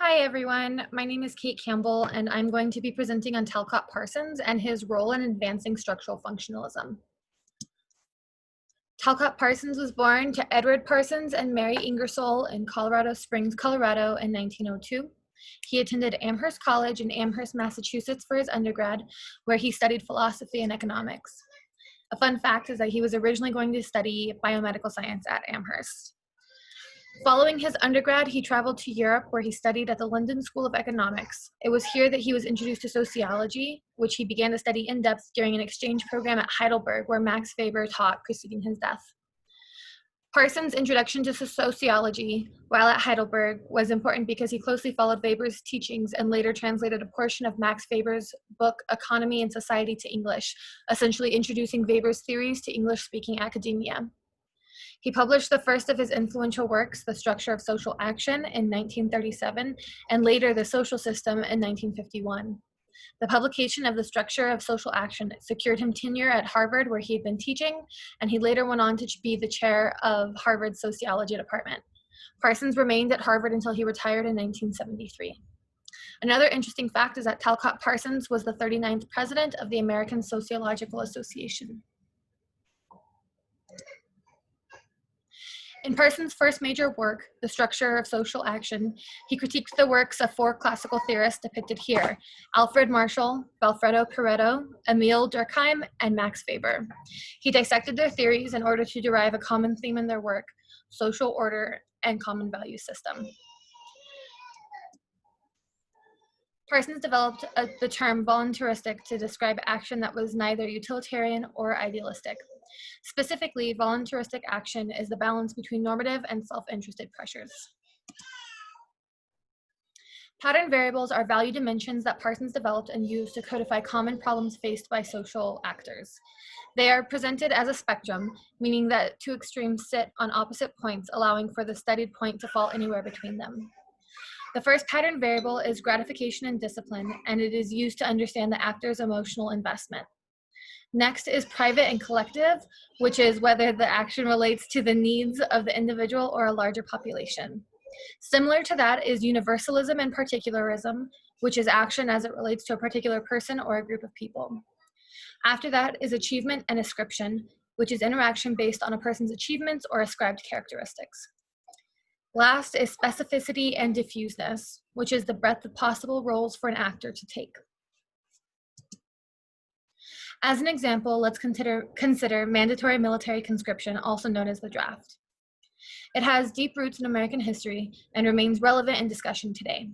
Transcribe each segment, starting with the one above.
Hi everyone, my name is Kate Campbell and I'm going to be presenting on Talcott Parsons and his role in advancing structural functionalism. Talcott Parsons was born to Edward Parsons and Mary Ingersoll in Colorado Springs, Colorado in 1902. He attended Amherst College in Amherst, Massachusetts for his undergrad, where he studied philosophy and economics. A fun fact is that he was originally going to study biomedical science at Amherst. Following his undergrad, he traveled to Europe where he studied at the London School of Economics. It was here that he was introduced to sociology, which he began to study in depth during an exchange program at Heidelberg where Max Weber taught preceding his death. Parsons' introduction to sociology while at Heidelberg was important because he closely followed Weber's teachings and later translated a portion of Max Weber's book Economy and Society to English, essentially introducing Weber's theories to English-speaking academia. He published the first of his influential works, The Structure of Social Action, in 1937, and later The Social System in 1951. The publication of The Structure of Social Action secured him tenure at Harvard, where he had been teaching, and he later went on to be the chair of Harvard's sociology department. Parsons remained at Harvard until he retired in 1973. Another interesting fact is that Talcott Parsons was the 39th president of the American Sociological Association. In Parsons' first major work, The Structure of Social Action, he critiqued the works of four classical theorists depicted here: Alfred Marshall, Vilfredo Pareto, Emile Durkheim, and Max Weber. He dissected their theories in order to derive a common theme in their work: social order and common value system. Parsons developed the term voluntaristic to describe action that was neither utilitarian or idealistic. Specifically, voluntaristic action is the balance between normative and self-interested pressures. Pattern variables are value dimensions that Parsons developed and used to codify common problems faced by social actors. They are presented as a spectrum, meaning that two extremes sit on opposite points, allowing for the studied point to fall anywhere between them. The first pattern variable is gratification and discipline, and it is used to understand the actor's emotional investment. Next is private and collective, which is whether the action relates to the needs of the individual or a larger population. Similar to that is universalism and particularism, which is action as it relates to a particular person or a group of people. After that is achievement and ascription, which is interaction based on a person's achievements or ascribed characteristics. Last is specificity and diffuseness, which is the breadth of possible roles for an actor to take. As an example, let's consider mandatory military conscription, also known as the draft. It has deep roots in American history and remains relevant in discussion today.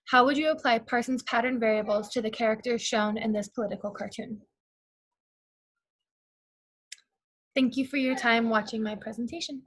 How would you apply Parsons' pattern variables to the characters shown in this political cartoon? Thank you for your time watching my presentation.